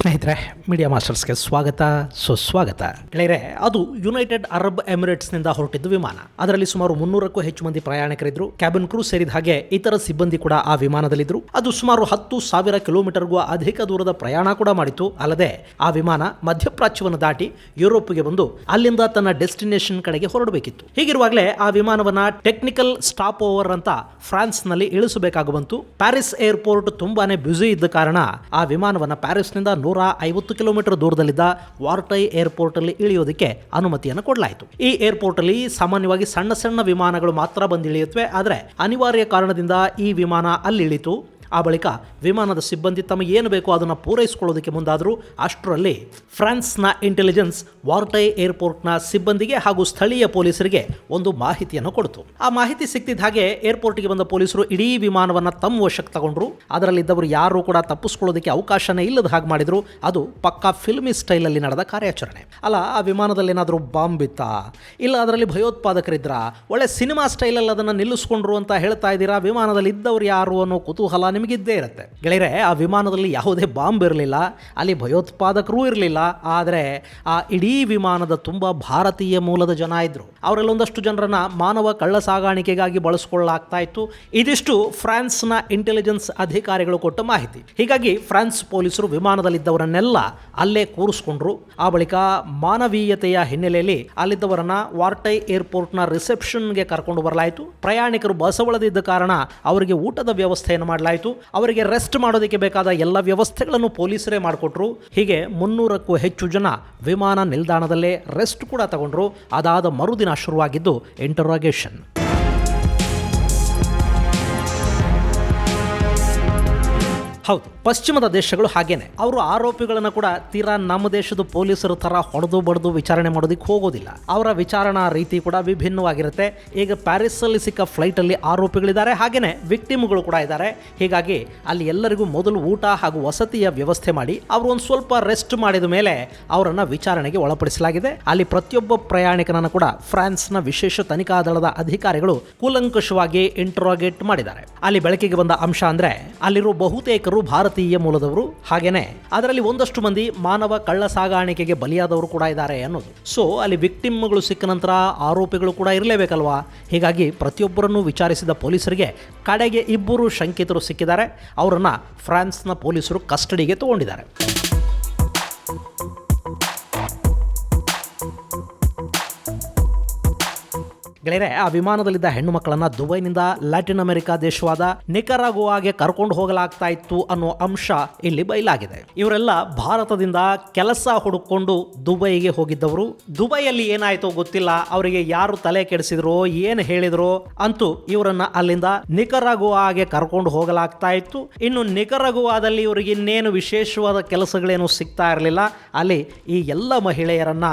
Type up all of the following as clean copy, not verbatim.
ಸ್ನೇಹಿತರೆ, ಮೀಡಿಯಾ ಮಾಸ್ಟರ್ಸ್ಗೆ ಸ್ವಾಗತ ಸುಸ್ವಾಗತ. ಗೆಳೆಯರೆ, ಅದು ಯುನೈಟೆಡ್ ಅರಬ್ ಎಮಿರೇಟ್ಸ್ನಿಂದ ಹೊರಟಿದ್ದು ವಿಮಾನ. ಅದರಲ್ಲಿ ಸುಮಾರು 300ಕ್ಕೂ ಹೆಚ್ಚು ಮಂದಿ ಪ್ರಯಾಣಿಕರಿದ್ರು. ಕ್ಯಾಬಿನ್ ಕ್ರೂ ಸೇರಿದ ಹಾಗೆ ಇತರ ಸಿಬ್ಬಂದಿ ಕೂಡ ಆ ವಿಮಾನದಲ್ಲಿದ್ರು. ಅದು ಸುಮಾರು 10,000 ಕಿಲೋಮೀಟರ್ಗೂ ಅಧಿಕ ದೂರದ ಪ್ರಯಾಣ ಕೂಡ ಮಾಡಿತ್ತು. ಅಲ್ಲದೆ ಆ ವಿಮಾನ ಮಧ್ಯಪ್ರಾಚ್ಯವನ್ನು ದಾಟಿ ಯುರೋಪ್ಗೆ ಬಂದು ಅಲ್ಲಿಂದ ತನ್ನ ಡೆಸ್ಟಿನೇಷನ್ ಕಡೆಗೆ ಹೊರಡಬೇಕಿತ್ತು. ಹೀಗಿರುವಾಗಲೇ ಆ ವಿಮಾನವನ್ನ ಟೆಕ್ನಿಕಲ್ ಸ್ಟಾಪ್ ಓವರ್ ಅಂತ ಫ್ರಾನ್ಸ್ನಲ್ಲಿ ಇಳಿಸಬೇಕಾಗಿ ಬಂತು. ಪ್ಯಾರಿಸ್ ಏರ್ಪೋರ್ಟ್ ತುಂಬಾನೇ ಬ್ಯುಸಿ ಇದ್ದ ಕಾರಣ ಆ ವಿಮಾನವನ್ನ ಪ್ಯಾರಿಸ್ನಿಂದ 150 ಕಿಲೋಮೀಟರ್ ದೂರದಲ್ಲಿದ್ದ ವಾರ್ಟೈ ಏರ್ಪೋರ್ಟ್ ಅಲ್ಲಿ ಇಳಿಯೋದಕ್ಕೆ ಅನುಮತಿಯನ್ನು ಕೊಡಲಾಯಿತು. ಈ ಏರ್ಪೋರ್ಟ್ ಅಲ್ಲಿ ಸಾಮಾನ್ಯವಾಗಿ ಸಣ್ಣ ಸಣ್ಣ ವಿಮಾನಗಳು ಮಾತ್ರ ಬಂದು ಇಳಿಯುತ್ತವೆ. ಆದರೆ ಅನಿವಾರ್ಯ ಕಾರಣದಿಂದ ಈ ವಿಮಾನ ಅಲ್ಲಿ ಇಳಿತು. ಆ ಬಳಿಕ ವಿಮಾನದ ಸಿಬ್ಬಂದಿ ತಮಗೆ ಏನು ಬೇಕೋ ಅದನ್ನು ಪೂರೈಸಿಕೊಳ್ಳೋದಕ್ಕೆ ಮುಂದಾದರೂ ಅಷ್ಟರಲ್ಲಿ ಫ್ರಾನ್ಸ್ನ ಇಂಟೆಲಿಜೆನ್ಸ್ ವಾರ್ಟೈ ಏರ್ಪೋರ್ಟ್ನ ಸಿಬ್ಬಂದಿಗೆ ಹಾಗೂ ಸ್ಥಳೀಯ ಪೊಲೀಸರಿಗೆ ಒಂದು ಮಾಹಿತಿಯನ್ನು ಕೊಡ್ತು. ಆ ಮಾಹಿತಿ ಸಿಕ್ತಿದ್ದ ಹಾಗೆ ಏರ್ಪೋರ್ಟ್ಗೆ ಬಂದ ಪೊಲೀಸರು ಇಡೀ ವಿಮಾನವನ್ನು ತಮ್ಮ ವಶಕ್ಕೆ ತಗೊಂಡ್ರು. ಅದರಲ್ಲಿದ್ದವರು ಯಾರು ಕೂಡ ತಪ್ಪಿಸ್ಕೊಳ್ಳೋದಕ್ಕೆ ಅವಕಾಶನೇ ಇಲ್ಲದ ಹಾಗೆ ಮಾಡಿದ್ರು. ಅದು ಪಕ್ಕಾ ಫಿಲ್ಮಿ ಸ್ಟೈಲಲ್ಲಿ ನಡೆದ ಕಾರ್ಯಾಚರಣೆ ಅಲ್ಲ. ಆ ವಿಮಾನದಲ್ಲಿ ಏನಾದರೂ ಬಾಂಬ್ ಬಿತ್ತಾ, ಇಲ್ಲ ಅದರಲ್ಲಿ ಭಯೋತ್ಪಾದಕರಿದ್ರ, ಒಳ್ಳೆ ಸಿನಿಮಾ ಸ್ಟೈಲಲ್ಲಿ ಅದನ್ನು ನಿಲ್ಲಿಸ್ಕೊಂಡ್ರು ಅಂತ ಹೇಳ್ತಾ ಇದ್ದೀರಾ. ವಿಮಾನದಲ್ಲಿ ಇದ್ದವರು ಯಾರು ಅನ್ನೋ ಕುತೂಹಲ ನಿಮಗಿದ್ದೇ ಇರುತ್ತೆ. ಗೆಳೆಯರೆ, ಆ ವಿಮಾನದಲ್ಲಿ ಯಾವುದೇ ಬಾಂಬ್ ಇರಲಿಲ್ಲ, ಅಲ್ಲಿ ಭಯೋತ್ಪಾದಕರೂ ಇರಲಿಲ್ಲ. ಆದರೆ ಆ ಇಡೀ ವಿಮಾನದ ತುಂಬ ಭಾರತೀಯ ಮೂಲದ ಜನ ಇದ್ರು. ಅವರಲ್ಲಿ ಒಂದಷ್ಟು ಜನರನ್ನ ಮಾನವ ಕಳ್ಳ ಸಾಗಾಣಿಕೆಗಾಗಿ ಬಳಸಿಕೊಳ್ಳಲಾಗ್ತಾ ಇತ್ತು. ಇದಿಷ್ಟು ಫ್ರಾನ್ಸ್ನ ಇಂಟೆಲಿಜೆನ್ಸ್ ಅಧಿಕಾರಿಗಳು ಕೊಟ್ಟ ಮಾಹಿತಿ. ಹೀಗಾಗಿ ಫ್ರಾನ್ಸ್ ಪೊಲೀಸರು ವಿಮಾನದಲ್ಲಿದ್ದವರನ್ನೆಲ್ಲ ಅಲ್ಲೇ ಕೂರಿಸ್ಕೊಂಡ್ರು. ಆ ಬಳಿಕ ಮಾನವೀಯತೆಯ ಹಿನ್ನೆಲೆಯಲ್ಲಿ ಅಲ್ಲಿದ್ದವರನ್ನ ವಾರ್ಟೈ ಏರ್ಪೋರ್ಟ್ನ ರಿಸೆಪ್ಷನ್ಗೆ ಕರ್ಕೊಂಡು ಬರಲಾಯಿತು. ಪ್ರಯಾಣಿಕರು ಬಸವಳದಿದ್ದ ಕಾರಣ ಅವರಿಗೆ ಊಟದ ವ್ಯವಸ್ಥೆಯನ್ನು ಮಾಡಲಾಯಿತು. ಅವರಿಗೆ ರೆಸ್ಟ್ ಮಾಡೋದಕ್ಕೆ ಬೇಕಾದ ಎಲ್ಲ ವ್ಯವಸ್ಥೆಗಳನ್ನು ಪೊಲೀಸರೇ ಮಾಡಿಕೊಟ್ರು. ಹೀಗೆ 300ಕ್ಕೂ ಹೆಚ್ಚು ಜನ ವಿಮಾನ ನಿಲ್ದಾಣದಲ್ಲೇ ರೆಸ್ಟ್ ಕೂಡ ತಗೊಂಡ್ರು. ಅದಾದ ಮರುದಿನ ಶುರುವಾಗಿದ್ದು ಇಂಟರೋಗೇಷನ್. ಹೌದು, ಪಶ್ಚಿಮದ ದೇಶಗಳು ಹಾಗೇನೆ. ಅವರು ಆರೋಪಿಗಳನ್ನು ಕೂಡ ತೀರಾ ನಮ್ಮ ದೇಶದ ಪೊಲೀಸರ ಥರ ಹೊಡೆದು ಬಡ್ದು ವಿಚಾರಣೆ ಮಾಡೋದಕ್ಕೆ ಹೋಗೋದಿಲ್ಲ. ಅವರ ವಿಚಾರಣಾ ರೀತಿ ಕೂಡ ವಿಭಿನ್ನವಾಗಿರುತ್ತೆ. ಈಗ ಪ್ಯಾರಿಸ್ಸಲ್ಲಿ ಸಿಕ್ಕ ಫ್ಲೈಟಲ್ಲಿ ಆರೋಪಿಗಳಿದ್ದಾರೆ, ಹಾಗೇನೆ ವಿಕ್ಟಿಮ್ಗಳು ಕೂಡ ಇದ್ದಾರೆ. ಹೀಗಾಗಿ ಅಲ್ಲಿ ಎಲ್ಲರಿಗೂ ಮೊದಲು ಊಟ ಹಾಗೂ ವಸತಿಯ ವ್ಯವಸ್ಥೆ ಮಾಡಿ ಅವರು ಒಂದು ಸ್ವಲ್ಪ ರೆಸ್ಟ್ ಮಾಡಿದ ಮೇಲೆ ಅವರನ್ನು ವಿಚಾರಣೆಗೆ ಒಳಪಡಿಸಲಾಗಿದೆ. ಅಲ್ಲಿ ಪ್ರತಿಯೊಬ್ಬ ಪ್ರಯಾಣಿಕನನ್ನು ಕೂಡ ಫ್ರಾನ್ಸ್ನ ವಿಶೇಷ ತನಿಖಾ ದಳದ ಅಧಿಕಾರಿಗಳು ಕೂಲಂಕಷವಾಗಿ ಇಂಟರೋಗೇಟ್ ಮಾಡಿದ್ದಾರೆ. ಅಲ್ಲಿ ಬೆಳಕಿಗೆ ಬಂದ ಅಂಶ ಅಂದ್ರೆ ಅಲ್ಲಿರುವ ಬಹುತೇಕರು ಭಾರತೀಯ ಮೂಲದವರು, ಹಾಗೇನೆ ಅದರಲ್ಲಿ ಒಂದಷ್ಟು ಮಂದಿ ಮಾನವ ಕಳ್ಳ ಸಾಗಾಣಿಕೆಗೆ ಬಲಿಯಾದವರು ಕೂಡ ಇದ್ದಾರೆ ಅನ್ನೋದು. ಸೊ ಅಲ್ಲಿ ವಿಕ್ಟಿಮ್ಗಳು ಸಿಕ್ಕ ನಂತರ ಆರೋಪಿಗಳು ಕೂಡ ಇರಲೇಬೇಕಲ್ವಾ. ಹೀಗಾಗಿ ಪ್ರತಿಯೊಬ್ಬರನ್ನು ವಿಚಾರಿಸಿದ ಪೊಲೀಸರಿಗೆ ಕಡೆಗೆ 2 ಶಂಕಿತರು ಸಿಕ್ಕಿದ್ದಾರೆ. ಅವರನ್ನ ಫ್ರಾನ್ಸ್ನ ಪೊಲೀಸರು ಕಸ್ಟಡಿಗೆ ತಗೊಂಡಿದ್ದಾರೆ. ಗೆಳೆಯರೆ, ಆ ವಿಮಾನದಲ್ಲಿದ್ದ ಹೆಣ್ಣು ಮಕ್ಕಳನ್ನ ದುಬೈನಿಂದ ಲ್ಯಾಟಿನ್ ಅಮೆರಿಕಾ ದೇಶವಾದ ನಿಕರಾಗುವಾಗೆ ಕರ್ಕೊಂಡು ಹೋಗಲಾಗ್ತಾ ಇತ್ತು ಅನ್ನೋ ಅಂಶ ಇಲ್ಲಿ ಬಯಲಾಗಿದೆ. ಇವರೆಲ್ಲ ಭಾರತದಿಂದ ಕೆಲಸ ಹುಡುಕೊಂಡು ದುಬೈಗೆ ಹೋಗಿದ್ದವರು. ದುಬೈಯಲ್ಲಿ ಏನಾಯ್ತೋ ಗೊತ್ತಿಲ್ಲ, ಅವರಿಗೆ ಯಾರು ತಲೆ ಕೆಡಿಸಿದ್ರು, ಏನು ಹೇಳಿದ್ರು ಅಂತೂ ಇವರನ್ನ ಅಲ್ಲಿಂದ ನಿಕರಾಗುವಾಗೆ ಕರ್ಕೊಂಡು ಹೋಗಲಾಗ್ತಾ ಇತ್ತು. ಇನ್ನು ನಿಕರಾಗುವಾದಲ್ಲಿ ಇವರಿಗೆ ಇನ್ನೇನು ವಿಶೇಷವಾದ ಕೆಲಸಗಳೇನು ಸಿಗ್ತಾ ಇರಲಿಲ್ಲ. ಅಲ್ಲಿ ಈ ಎಲ್ಲ ಮಹಿಳೆಯರನ್ನ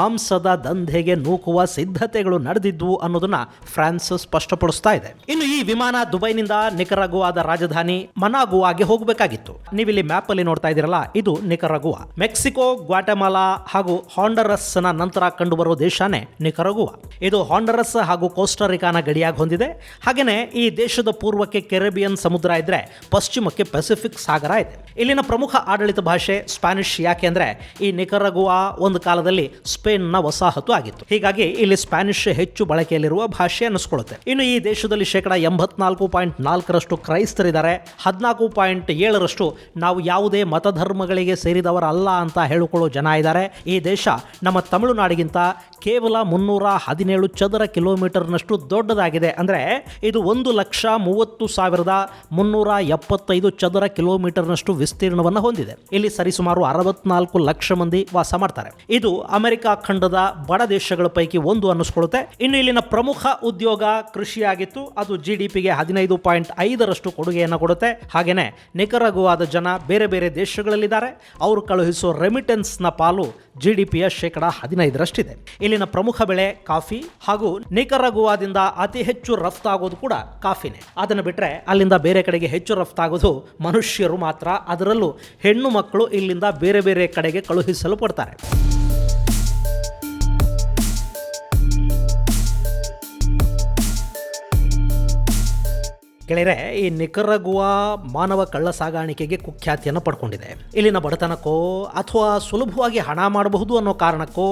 ಮಾಂಸದ ದಂಧೆಗೆ ನೂಕುವ ಸಿದ್ಧತೆಗಳು ನಡೆದಿದ್ದು ಅನ್ನೋದನ್ನ ಫ್ರಾನ್ಸ್ ಸ್ಪಷ್ಟಪಡಿಸ್ತಾ ಇದೆ. ಇನ್ನು ಈ ವಿಮಾನ ದುಬೈನಿಂದ ನಿಕರಾಗುವಾದ ರಾಜಧಾನಿ ಮನಾಗುವಾಗೆ ಹೋಗಬೇಕಾಗಿತ್ತು. ನೀವಿಲ್ಲಿ ಮ್ಯಾಪ್ ಅಲ್ಲಿ ನೋಡ್ತಾ ಇದ್ದೀರಲ್ಲ, ಇದು ನಿಕರಾಗುವಾ. ಮೆಕ್ಸಿಕೋ, ಗ್ವಾಟೆಮಾಲಾ ಹಾಗೂ ಹಾಂಡರಸ್ ನ ನಂತರ ಕಂಡುಬರುವ ದೇಶನೇ ನಿಕರಾಗುವಾ. ಇದು ಹಾಂಡರಸ್ ಹಾಗೂ ಕೋಸ್ಟಾರಿಕಾನ ಗಡಿಯಾಗಿ ಹೊಂದಿದೆ. ಹಾಗೇನೆ ಈ ದೇಶದ ಪೂರ್ವಕ್ಕೆ ಕೆರೆಬಿಯನ್ ಸಮುದ್ರ ಇದ್ರೆ ಪಶ್ಚಿಮಕ್ಕೆ ಪೆಸಿಫಿಕ್ ಸಾಗರ ಇದೆ. ಇಲ್ಲಿನ ಪ್ರಮುಖ ಆಡಳಿತ ಭಾಷೆ ಸ್ಪ್ಯಾನಿಷ್. ಯಾಕೆ ಅಂದ್ರೆ ಈ ನಿಕರಾಗುವಾ ಒಂದು ಕಾಲದಲ್ಲಿ ಸ್ಪೇನ್ನ ವಸಾಹತು ಆಗಿತ್ತು. ಹೀಗಾಗಿ ಇಲ್ಲಿ ಸ್ಪ್ಯಾನಿಷ್ ಹೆಚ್ಚು ಬಳಕೆಯಲ್ಲಿರುವ ಭಾಷೆ ಅನ್ನಿಸ್ಕೊಳ್ಳುತ್ತೆ. ಇನ್ನು ಈ ದೇಶದಲ್ಲಿ 84.4% ಕ್ರೈಸ್ತರಿದ್ದಾರೆ. 14.7% ನಾವು ಯಾವುದೇ ಮತಧರ್ಮಗಳಿಗೆ ಸೇರಿದವರಲ್ಲ ಅಂತ ಹೇಳಿಕೊಳ್ಳೋ ಜನ ಇದ್ದಾರೆ. ಈ ದೇಶ ನಮ್ಮ ತಮಿಳುನಾಡಿಗಿಂತ ಕೇವಲ 317 ಚದರ ಕಿಲೋಮೀಟರ್ನಷ್ಟು ದೊಡ್ಡದಾಗಿದೆ. ಅಂದ್ರೆ ಇದು 1,30,375 ಚದರ ಕಿಲೋಮೀಟರ್ನಷ್ಟು ವಿಸ್ತೀರ್ಣವನ್ನು ಹೊಂದಿದೆ. ಇಲ್ಲಿ ಸರಿಸುಮಾರು 64 ಲಕ್ಷ ಮಂದಿ ವಾಸ ಮಾಡ್ತಾರೆ. ಇದು ಅಮೆರಿಕ ಖಂಡದ ಬಡ ದೇಶಗಳ ಪೈಕಿ ಒಂದು ಅನ್ನಿಸ್ಕೊಳ್ಳುತ್ತೆ. ಇನ್ನು ಇಲ್ಲಿನ ಪ್ರಮುಖ ಉದ್ಯೋಗ ಕೃಷಿಯಾಗಿತ್ತು. ಅದು GDPಗೆ 15.5% ಕೊಡುಗೆಯನ್ನು ಕೊಡುತ್ತೆ. ಹಾಗೇನೆ ನಿಕರಾಗುವಾದ ಜನ ಬೇರೆ ಬೇರೆ ದೇಶಗಳಲ್ಲಿದ್ದಾರೆ. ಅವರು ಕಳುಹಿಸುವ ರೆಮಿಟೆನ್ಸ್ನ ಪಾಲು GDPಯ 15%ರಷ್ಟಿದೆ. ಇಲ್ಲಿನ ಪ್ರಮುಖ ಬೆಳೆ ಕಾಫಿ ಹಾಗೂ ನಿಕರಾಗುವಾದಿಂದ ಅತಿ ಹೆಚ್ಚು ರಫ್ತಾಗೋದು ಕೂಡ ಕಾಫಿನೇ. ಅದನ್ನು ಬಿಟ್ಟರೆ ಅಲ್ಲಿಂದ ಬೇರೆ ಕಡೆಗೆ ಹೆಚ್ಚು ರಫ್ತಾಗೋದು ಮನುಷ್ಯರು ಮಾತ್ರ. ಅದರಲ್ಲೂ ಹೆಣ್ಣು ಮಕ್ಕಳು ಇಲ್ಲಿಂದ ಬೇರೆ ಬೇರೆ ಕಡೆಗೆ ಕಳುಹಿಸಲು ಪಡ್ತಾರೆ. ಗೆಳೆಯರೆ, ಈ ನಿಕರಗುವಾ ಮಾನವ ಕಳ್ಳ ಸಾಗಾಣಿಕೆಗೆ ಕುಖ್ಯಾತಿಯನ್ನು ಪಡ್ಕೊಂಡಿದೆ. ಇಲ್ಲಿನ ಬಡತನಕ್ಕೋ ಅಥವಾ ಸುಲಭವಾಗಿ ಹಣ ಮಾಡಬಹುದು ಅನ್ನೋ ಕಾರಣಕ್ಕೋ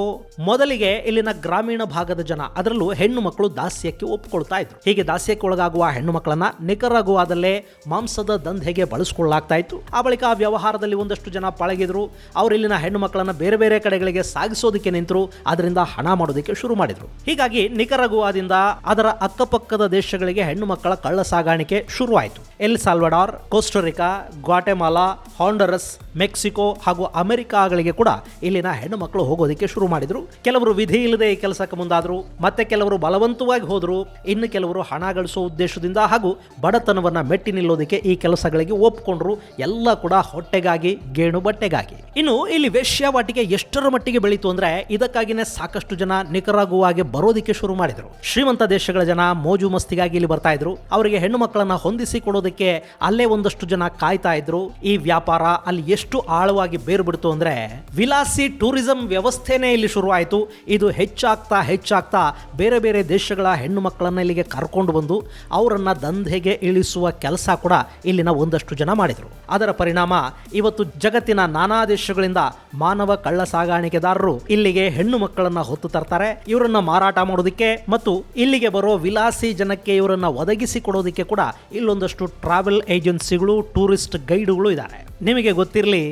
ಮೊದಲಿಗೆ ಇಲ್ಲಿನ ಗ್ರಾಮೀಣ ಭಾಗದ ಜನ, ಅದರಲ್ಲೂ ಹೆಣ್ಣು ಮಕ್ಕಳು ದಾಸ್ಯಕ್ಕೆ ಒಪ್ಪಿಕೊಳ್ತಾ ಇದ್ರು. ಹೀಗೆ ದಾಸ್ಯಕ್ಕೆ ಒಳಗಾಗುವ ಹೆಣ್ಣು ಮಕ್ಕಳನ್ನ ನಿಕರಗುವಾದಲ್ಲೇ ಮಾಂಸದ ದಂಧೆಗೆ ಬಳಸಿಕೊಳ್ಳಲಾಗ್ತಾ ಇತ್ತು. ಆ ಬಳಿಕ ಆ ವ್ಯವಹಾರದಲ್ಲಿ ಒಂದಷ್ಟು ಜನ ಪಳಗಿದ್ರು. ಅವರು ಇಲ್ಲಿನ ಹೆಣ್ಣು ಮಕ್ಕಳನ್ನ ಬೇರೆ ಬೇರೆ ಕಡೆಗಳಿಗೆ ಸಾಗಿಸೋದಕ್ಕೆ ನಿಂತರು. ಅದರಿಂದ ಹಣ ಮಾಡೋದಕ್ಕೆ ಶುರು ಮಾಡಿದ್ರು. ಹೀಗಾಗಿ ನಿಕರಗುವಾದಿಂದ ಅದರ ಅಕ್ಕಪಕ್ಕದ ದೇಶಗಳಿಗೆ ಹೆಣ್ಣು ಮಕ್ಕಳ ಕಳ್ಳ ಸಾಗಾಣಿಕೆ ಶುರುವಾಯಿತು. El Salvador, Costa Rica, Guatemala, Honduras, Mexico ಹಾಗೂ ಅಮೆರಿಕಾಗಳಿಗೆ ಕೂಡ ಇಲ್ಲಿನ ಹೆಣ್ಣು ಮಕ್ಕಳು ಹೋಗೋದಕ್ಕೆ ಶುರು ಮಾಡಿದ್ರು. ಕೆಲವರು ವಿಧಿ ಇಲ್ಲದೆ ಈ ಕೆಲಸಕ್ಕೆ ಮುಂದಾದ್ರು, ಮತ್ತೆ ಕೆಲವರು ಬಲವಂತವಾಗಿ ಹೋದ್ರು. ಇನ್ನು ಕೆಲವರು ಹಣ ಗಳಿಸೋ ಉದ್ದೇಶದಿಂದ ಹಾಗೂ ಬಡತನವನ್ನ ಮೆಟ್ಟಿ ನಿಲ್ಲೋದಕ್ಕೆ ಈ ಕೆಲಸಗಳಿಗೆ ಒಪ್ಕೊಂಡ್ರು. ಎಲ್ಲ ಕೂಡ ಹೊಟ್ಟೆಗಾಗಿ, ಗೇಣು ಬಟ್ಟೆಗಾಗಿ. ಇನ್ನು ಇಲ್ಲಿ ವೇಶ್ಯಾವಾಟಿಕೆ ಎಷ್ಟರ ಮಟ್ಟಿಗೆ ಬೆಳೀತು ಅಂದ್ರೆ ಇದಕ್ಕಾಗಿನೇ ಸಾಕಷ್ಟು ಜನ ನಿಕರಾಗುವಾಗೆ ಬರೋದಕ್ಕೆ ಶುರು ಮಾಡಿದ್ರು. ಶ್ರೀಮಂತ ದೇಶಗಳ ಜನ ಮೋಜು ಮಸ್ತಿಗಾಗಿ ಇಲ್ಲಿ ಬರ್ತಾ ಇದ್ರು. ಅವರಿಗೆ ಹೆಣ್ಣು ಮಕ್ಕಳನ್ನ ಹೊಂದಿಸಿ ಕೊಡೋದಕ್ಕೆ ಅಲ್ಲೇ ಒಂದಷ್ಟು ಜನ ಕಾಯ್ತಾ ಇದ್ರು. ಈ ವ್ಯಾಪಾರ ಅಲ್ಲಿ ಎಷ್ಟು ಆಳವಾಗಿ ಬೇರು ಬಿಡ್ತು ಅಂದ್ರೆ ವಿಲಾಸಿ ಟೂರಿಸಂ ವ್ಯವಸ್ಥೆನೇ ಇಲ್ಲಿ ಶುರುವಾಯಿತು. ಇದು ಹೆಚ್ಚಾಗ್ತಾ ಬೇರೆ ಬೇರೆ ದೇಶಗಳ ಹೆಣ್ಣು ಮಕ್ಕಳನ್ನ ಇಲ್ಲಿಗೆ ಕರ್ಕೊಂಡು ಬಂದು ಅವರನ್ನ ದಂಧೆಗೆ ಇಳಿಸುವ ಕೆಲಸ ಕೂಡ ಇಲ್ಲಿನ ಒಂದಷ್ಟು ಜನ ಮಾಡಿದ್ರು. ಅದರ ಪರಿಣಾಮ ಇವತ್ತು ಜಗತ್ತಿನ ನಾನಾ ದೇಶಗಳಿಂದ ಮಾನವ ಕಳ್ಳ ಸಾಗಾಣಿಕೆದಾರರು ಇಲ್ಲಿಗೆ ಹೆಣ್ಣು ಮಕ್ಕಳನ್ನ ಹೊತ್ತು ತರ್ತಾರೆ. ಇವರನ್ನ ಮಾರಾಟ ಮಾಡೋದಕ್ಕೆ ಮತ್ತು ಇಲ್ಲಿಗೆ ಬರೋ ವಿಲಾಸಿ ಜನಕ್ಕೆ ಇವರನ್ನ ಒದಗಿಸಿ ಕೊಡೋದಕ್ಕೆ ಕೂಡ ಇಲ್ಲೊಂದಷ್ಟು ಟ್ರಾವೆಲ್ ಏಜೆನ್ಸಿಗಳು, ಟೂರಿಸ್ಟ್ ಗೈಡ್ಗಳು ಇದ್ದಾರೆ. ನಿಮಗೆ ಗೊತ್ತಿರಲಿ,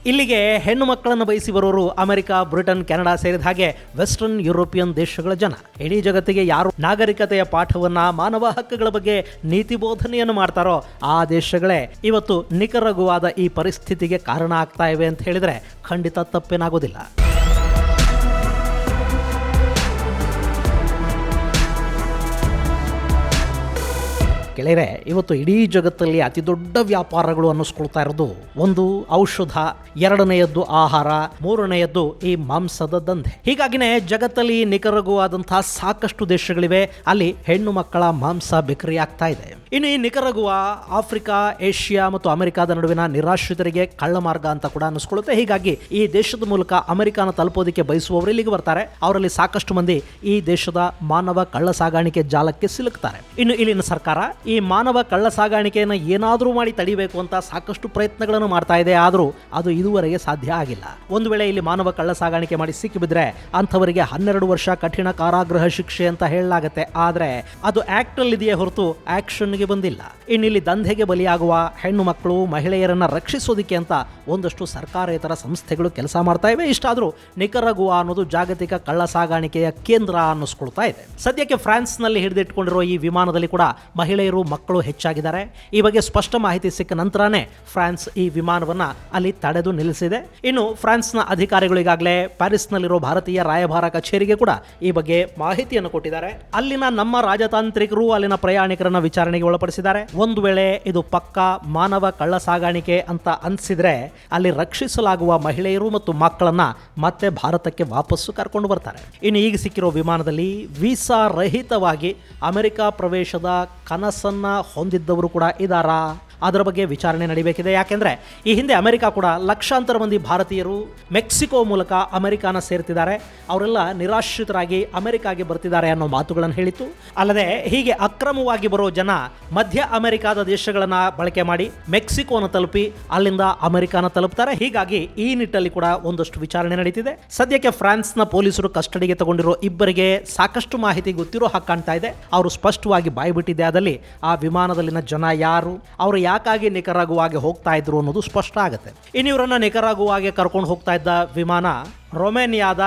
ಇಲ್ಲಿಗೆ ಹೆಣ್ಣು ಮಕ್ಕಳನ್ನು ಬಯಸಿ ಬರೋರು ಅಮೆರಿಕ, ಬ್ರಿಟನ್, ಕೆನಡಾ ಸೇರಿದ ಹಾಗೆ ವೆಸ್ಟರ್ನ್ ಯುರೋಪಿಯನ್ ದೇಶಗಳ ಜನ. ಇಡೀ ಜಗತ್ತಿಗೆ ಯಾರು ನಾಗರಿಕತೆಯ ಪಾಠವನ್ನ, ಮಾನವ ಹಕ್ಕುಗಳ ಬಗ್ಗೆ ನೀತಿ ಬೋಧನೆಯನ್ನು ಮಾಡ್ತಾರೋ ಆ ದೇಶಗಳೇ ಇವತ್ತು ನಿಕರಗುವಾದ ಈ ಪರಿಸ್ಥಿತಿಗೆ ಕಾರಣ ಆಗ್ತಾ ಇವೆ ಅಂತ ಹೇಳಿದ್ರೆ ಖಂಡಿತ ತಪ್ಪೇನಾಗೋದಿಲ್ಲ. ಗೆಳೆಯರೆ, ಇವತ್ತು ಇಡೀ ಜಗತ್ತಲ್ಲಿ ಅತಿ ದೊಡ್ಡ ವ್ಯಾಪಾರಗಳು ಅನ್ನಿಸ್ಕೊಳ್ತಾ ಇರೋದು ಒಂದು ಔಷಧ, ಎರಡನೆಯದ್ದು ಆಹಾರ, ಮೂರನೆಯದ್ದು ಈ ಮಾಂಸದ ದಂಧೆ. ಹೀಗಾಗಿನೇ ಜಗತ್ತಲ್ಲಿ ನಿಕರಗುವಾದಂತಹ ಸಾಕಷ್ಟು ದೇಶಗಳಿವೆ. ಅಲ್ಲಿ ಹೆಣ್ಣು ಮಕ್ಕಳ ಮಾಂಸ ಬಿಕ್ರಿ ಆಗ್ತಾ ಇದೆ. ಇನ್ನು ಈ ನಿಕರಗುವಾ ಆಫ್ರಿಕಾ, ಏಷ್ಯಾ ಮತ್ತು ಅಮೆರಿಕಾದ ನಡುವಿನ ನಿರಾಶ್ರಿತರಿಗೆ ಕಳ್ಳ ಮಾರ್ಗ ಅಂತ ಕೂಡ ಅನ್ನಿಸ್ಕೊಳ್ಳುತ್ತೆ. ಹೀಗಾಗಿ ಈ ದೇಶದ ಮೂಲಕ ಅಮೆರಿಕಾನ ತಲುಪೋದಕ್ಕೆ ಬಯಸುವವರು ಇಲ್ಲಿಗೆ ಬರ್ತಾರೆ. ಅವರಲ್ಲಿ ಸಾಕಷ್ಟು ಮಂದಿ ಈ ದೇಶದ ಮಾನವ ಕಳ್ಳ ಸಾಗಾಣಿಕೆ ಜಾಲಕ್ಕೆ ಸಿಲುಕ್ತಾರೆ. ಇನ್ನು ಇಲ್ಲಿನ ಸರ್ಕಾರ ಈ ಮಾನವ ಕಳ್ಳ ಸಾಗಾಣಿಕೆಯನ್ನು ಏನಾದರೂ ಮಾಡಿ ತಡಿಬೇಕು ಅಂತ ಸಾಕಷ್ಟು ಪ್ರಯತ್ನಗಳನ್ನು ಮಾಡ್ತಾ ಇದೆ. ಆದರೂ ಅದು ಇದುವರೆಗೆ ಸಾಧ್ಯ ಆಗಿಲ್ಲ. ಒಂದು ವೇಳೆ ಇಲ್ಲಿ ಮಾನವ ಕಳ್ಳ ಸಾಗಾಣಿಕೆ ಮಾಡಿ ಸಿಕ್ಕಿಬಿದ್ರೆ ಅಂಥವರಿಗೆ 12 ವರ್ಷ ಕಠಿಣ ಕಾರಾಗೃಹ ಶಿಕ್ಷೆ ಅಂತ ಹೇಳಲಾಗುತ್ತೆ. ಆದರೆ ಅದು ಆಕ್ಟ್ ಅಲ್ಲಿ ಇದೆಯೇ ಹೊರತು ಆಕ್ಷನ್ ಬಂದಿಲ್ಲ. ಇನ್ನಿಲ್ಲಿ ದಂಧೆಗೆ ಬಲಿಯಾಗುವ ಹೆಣ್ಣು ಮಕ್ಕಳು, ಮಹಿಳೆಯರನ್ನ ರಕ್ಷಿಸೋದಿಕ್ಕೆ ಅಂತ ಒಂದಷ್ಟು ಸರ್ಕಾರೇತರ ಸಂಸ್ಥೆಗಳು ಕೆಲಸ ಮಾಡ್ತಾ ಇವೆ. ಇಷ್ಟಾದರೂ ನಿಕರಗುವಾ ಅನ್ನೋದು ಜಾಗತಿಕ ಕಳ್ಳ ಸಾಗಾಣಿಕೆಯ ಕೇಂದ್ರ ಅನ್ನಿಸ್ಕೊಳ್ತಾ ಇದೆ. ಸದ್ಯಕ್ಕೆ ಫ್ರಾನ್ಸ್ ನಲ್ಲಿ ಹಿಡಿದಿಟ್ಕೊಂಡಿರೋ ಈ ವಿಮಾನದಲ್ಲಿ ಕೂಡ ಮಹಿಳೆಯರು, ಮಕ್ಕಳು ಹೆಚ್ಚಾಗಿದ್ದಾರೆ. ಈ ಬಗ್ಗೆ ಸ್ಪಷ್ಟ ಮಾಹಿತಿ ಸಿಕ್ಕ ನಂತರನೇ ಫ್ರಾನ್ಸ್ ಈ ವಿಮಾನವನ್ನ ಅಲ್ಲಿ ತಡೆದು ನಿಲ್ಲಿಸಿದೆ. ಇನ್ನು ಫ್ರಾನ್ಸ್ನ ಅಧಿಕಾರಿಗಳು ಈಗಾಗಲೇ ಪ್ಯಾರಿಸ್ನಲ್ಲಿರೋ ಭಾರತೀಯ ರಾಯಭಾರ ಕಚೇರಿಗೆ ಕೂಡ ಈ ಬಗ್ಗೆ ಮಾಹಿತಿಯನ್ನು ಕೊಟ್ಟಿದ್ದಾರೆ. ಅಲ್ಲಿನ ನಮ್ಮ ರಾಜತಾಂತ್ರಿಕರು ಅಲ್ಲಿನ ಪ್ರಯಾಣಿಕರನ್ನ ವಿಚಾರಣೆಗೆ ಒಳಪಡಿಸಿದ್ದಾರೆ. ಒಂದು ವೇಳೆ ಇದು ಪಕ್ಕಾ ಮಾನವ ಕಳ್ಳ ಸಾಗಾಣಿಕೆ ಅಂತ ಅನ್ಸಿದ್ರೆ ಅಲ್ಲಿ ರಕ್ಷಿಸಲಾಗುವ ಮಹಿಳೆಯರು ಮತ್ತು ಮಕ್ಕಳನ್ನ ಮತ್ತೆ ಭಾರತಕ್ಕೆ ವಾಪಸ್ಸು ಕರ್ಕೊಂಡು ಬರ್ತಾರೆ. ಇನ್ನು ಈಗ ಸಿಕ್ಕಿರೋ ವಿಮಾನದಲ್ಲಿ ವೀಸಾ ರಹಿತವಾಗಿ ಅಮೆರಿಕ ಪ್ರವೇಶದ ಕನಸನ್ನ ಹೊಂದಿದ್ದವರು ಕೂಡ ಇದ್ದಾರಾ? ಅದರ ಬಗ್ಗೆ ವಿಚಾರಣೆ ನಡೀಬೇಕಿದೆ. ಯಾಕೆಂದರೆ ಈ ಹಿಂದೆ ಅಮೆರಿಕ ಕೂಡ ಲಕ್ಷಾಂತರ ಮಂದಿ ಭಾರತೀಯರು ಮೆಕ್ಸಿಕೋ ಮೂಲಕ ಅಮೆರಿಕಾನ ಸೇರ್ತಿದ್ದಾರೆ. ಅವರೆಲ್ಲ ನಿರಾಶ್ರಿತರಾಗಿ ಅಮೆರಿಕಾಗೆ ಬರ್ತಿದ್ದಾರೆ ಅನ್ನೋ ಮಾತುಗಳನ್ನು ಹೇಳಿತ್ತು. ಅಲ್ಲದೆ ಹೀಗೆ ಅಕ್ರಮವಾಗಿ ಬರೋ ಜನ ಮಧ್ಯ ಅಮೆರಿಕಾದ ದೇಶಗಳನ್ನು ಬಳಕೆ ಮಾಡಿ ಮೆಕ್ಸಿಕೋನ ತಲುಪಿ ಅಲ್ಲಿಂದ ಅಮೆರಿಕಾನ ತಲುಪ್ತಾರೆ. ಹೀಗಾಗಿ ಈ ನಿಟ್ಟಲ್ಲಿ ಕೂಡ ಒಂದಷ್ಟು ವಿಚಾರಣೆ ನಡೀತಿದೆ. ಸದ್ಯಕ್ಕೆ ಫ್ರಾನ್ಸ್ನ ಪೊಲೀಸರು ಕಸ್ಟಡಿಗೆ ತಗೊಂಡಿರೋ ಇಬ್ಬರಿಗೆ ಸಾಕಷ್ಟು ಮಾಹಿತಿ ಗೊತ್ತಿರೋ ಹಾಗೆ ಕಾಣ್ತಾ ಇದೆ. ಅವರು ಸ್ಪಷ್ಟವಾಗಿ ಬಾಯ್ಬಿಟ್ಟಿದೆ. ಅದಲ್ಲಿ ಆ ವಿಮಾನದಲ್ಲಿನ ಜನ ಯಾರು, ಅವರು ಯಾಕಾಗಿ ನಿಕರಾಗುವಾಗೆ ಹೋಗ್ತಾ ಇದ್ರು ಅನ್ನೋದು ಸ್ಪಷ್ಟ ಆಗುತ್ತೆ. ಇನ್ನು ಇವರನ್ನ ನಿಕರಾಗುವಾಗೆ ಕರ್ಕೊಂಡು ಹೋಗ್ತಾ ಇದ್ದ ವಿಮಾನ ರೊಮೇನಿಯಾದ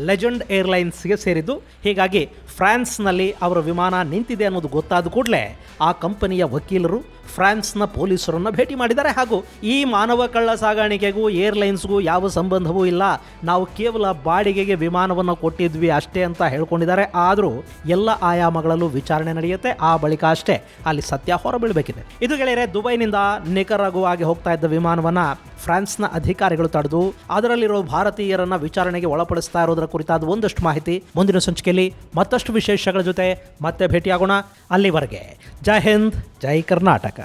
ಲೆಜೆಂಡ್ ಏರ್ಲೈನ್ಸ್ಗೆ ಸೇರಿದ್ದು. ಹೀಗಾಗಿ ಫ್ರಾನ್ಸ್ನಲ್ಲಿ ಅವರ ವಿಮಾನ ನಿಂತಿದೆ ಅನ್ನೋದು ಗೊತ್ತಾದ ಕೂಡಲೇ ಆ ಕಂಪನಿಯ ವಕೀಲರು ಫ್ರಾನ್ಸ್ನ ಪೊಲೀಸರನ್ನ ಭೇಟಿ ಮಾಡಿದ್ದಾರೆ. ಹಾಗೂ ಈ ಮಾನವ ಕಳ್ಳ ಸಾಗಾಣಿಕೆಗೂ ಏರ್ಲೈನ್ಸ್ಗೂ ಯಾವ ಸಂಬಂಧವೂ ಇಲ್ಲ, ನಾವು ಕೇವಲ ಬಾಡಿಗೆಗೆ ವಿಮಾನವನ್ನು ಕೊಟ್ಟಿದ್ವಿ ಅಷ್ಟೇ ಅಂತ ಹೇಳ್ಕೊಂಡಿದ್ದಾರೆ. ಆದರೂ ಎಲ್ಲ ಆಯಾಮಗಳಲ್ಲೂ ವಿಚಾರಣೆ ನಡೆಯುತ್ತೆ. ಆ ಬಳಿಕ ಅಷ್ಟೇ ಅಲ್ಲಿ ಸತ್ಯ ಹೊರಬೀಳಬೇಕಿದೆ. ಇದು ಗೆಳೆಯರೆ, ದುಬೈನಿಂದ ನಿಕರಾಗುವಾಗೆ ಹೋಗ್ತಾ ಇದ್ದ ವಿಮಾನವನ್ನ ಫ್ರಾನ್ಸ್ನ ಅಧಿಕಾರಿಗಳು ತಡೆದು ಅದರಲ್ಲಿರೋ ಭಾರತೀಯರನ್ನ ವಿಚಾರಣೆಗೆ ಒಳಪಡಿಸ್ತಾ ಇರೋದರ ಕುರಿತಾದ ಒಂದಷ್ಟು ಮಾಹಿತಿ ಮುಂದಿನ ಸಂಚಿಕೆಯಲ್ಲಿ ಮತ್ತಷ್ಟು ವಿಶೇಷಗಳ ಜೊತೆ ಮತ್ತೆ ಭೇಟಿಯಾಗೋಣ. ಅಲ್ಲಿವರೆಗೆ ಜೈ ಹಿಂದ್, ಜೈ ಕರ್ನಾಟಕ.